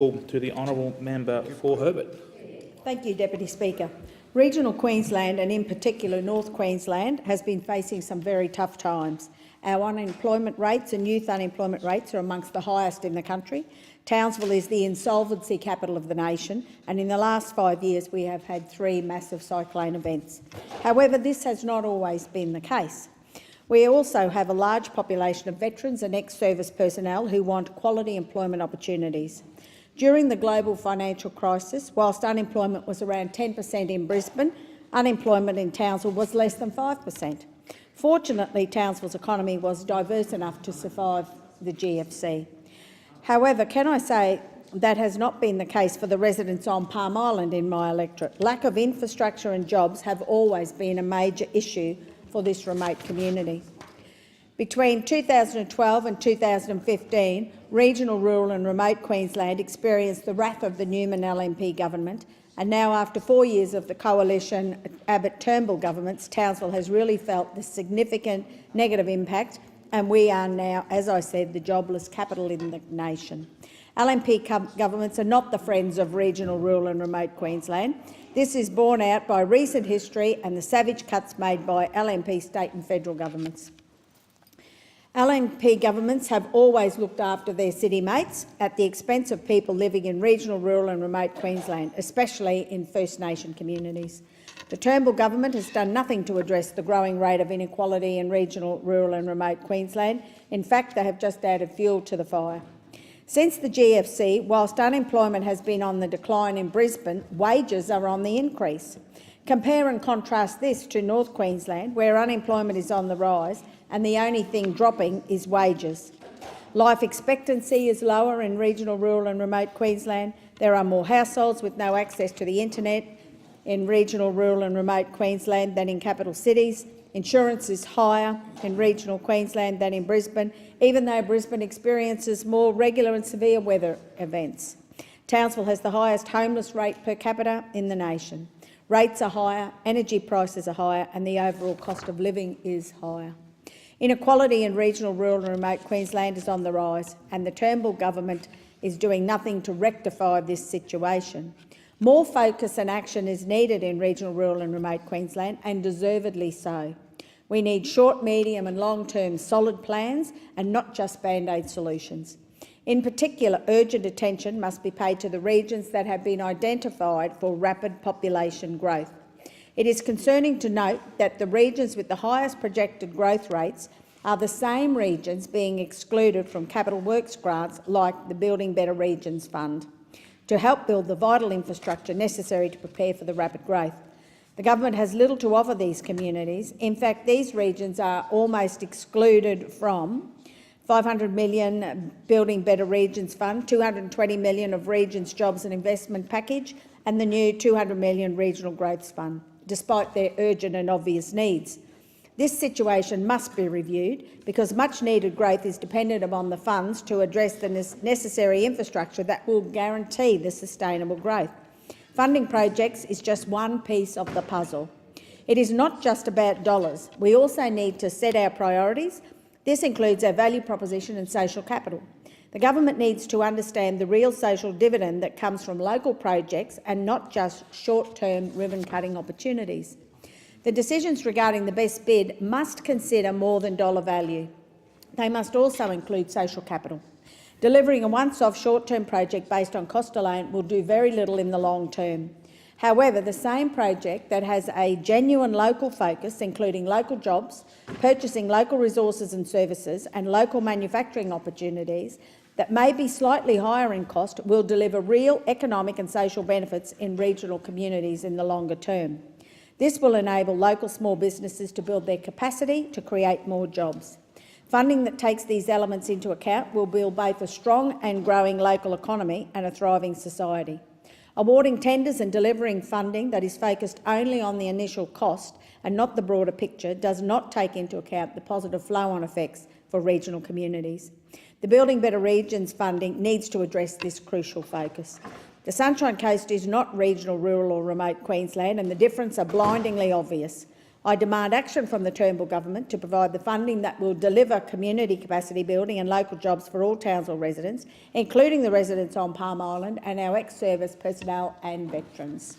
To the honourable member for Herbert. Thank you, Deputy Speaker. Regional Queensland, and in particular North Queensland, has been facing some very tough times. Our unemployment rates and youth unemployment rates are amongst the highest in the country. Townsville is the insolvency capital of the nation, and in the last 5 years we have had 3 massive cyclone events. However, this has not always been the case. We also have a large population of veterans and ex-service personnel who want quality employment opportunities. During the global financial crisis, whilst unemployment was around 10% in Brisbane, unemployment in Townsville was less than 5%. Fortunately, Townsville's economy was diverse enough to survive the GFC. However, can I say that has not been the case for the residents on Palm Island in my electorate. Lack of infrastructure and jobs have always been a major issue for this remote community. Between 2012 and 2015, regional, rural and remote Queensland experienced the wrath of the Newman LNP government, and now after 4 years of the coalition Abbott-Turnbull governments, Townsville has really felt the significant negative impact, and we are now, as I said, the jobless capital in the nation. LNP governments are not the friends of regional, rural and remote Queensland. This is borne out by recent history and the savage cuts made by LNP state and federal governments. LNP governments have always looked after their city mates at the expense of people living in regional, rural and remote Queensland, especially in First Nation communities. The Turnbull government has done nothing to address the growing rate of inequality in regional, rural and remote Queensland. In fact, they have just added fuel to the fire. Since the GFC, whilst unemployment has been on the decline in Brisbane, wages are on the increase. Compare and contrast this to North Queensland, where unemployment is on the rise and the only thing dropping is wages. Life expectancy is lower in regional, rural and remote Queensland. There are more households with no access to the internet in regional, rural and remote Queensland than in capital cities. Insurance is higher in regional Queensland than in Brisbane, even though Brisbane experiences more regular and severe weather events. Townsville has the highest homeless rate per capita in the nation. Rates are higher, energy prices are higher and the overall cost of living is higher. Inequality in regional, rural and remote Queensland is on the rise, and the Turnbull government is doing nothing to rectify this situation. More focus and action is needed in regional, rural and remote Queensland, and deservedly so. We need short, medium and long-term solid plans and not just band-aid solutions. In particular, urgent attention must be paid to the regions that have been identified for rapid population growth. It is concerning to note that the regions with the highest projected growth rates are the same regions being excluded from capital works grants like the Building Better Regions Fund, to help build the vital infrastructure necessary to prepare for the rapid growth. The government has little to offer these communities. In fact, these regions are almost excluded from $500 million Building Better Regions Fund, $220 million of Regions Jobs and Investment Package and the new $200 million Regional Growth Fund, despite their urgent and obvious needs. This situation must be reviewed because much-needed growth is dependent upon the funds to address the necessary infrastructure that will guarantee the sustainable growth. Funding projects is just one piece of the puzzle. It is not just about dollars. We also need to set our priorities. This includes our value proposition and social capital. The government needs to understand the real social dividend that comes from local projects and not just short-term ribbon-cutting opportunities. The decisions regarding the best bid must consider more than dollar value. They must also include social capital. Delivering a once-off short-term project based on cost alone will do very little in the long term. However, the same project that has a genuine local focus, including local jobs, purchasing local resources and services and local manufacturing opportunities that may be slightly higher in cost, will deliver real economic and social benefits in regional communities in the longer term. This will enable local small businesses to build their capacity to create more jobs. Funding that takes these elements into account will build both a strong and growing local economy and a thriving society. Awarding tenders and delivering funding that is focused only on the initial cost and not the broader picture does not take into account the positive flow-on effects for regional communities. The Building Better Regions funding needs to address this crucial focus. The Sunshine Coast is not regional, rural or remote Queensland, and the differences are blindingly obvious. I demand action from the Turnbull Government to provide the funding that will deliver community capacity building and local jobs for all Townsville residents, including the residents on Palm Island and our ex-service personnel and veterans.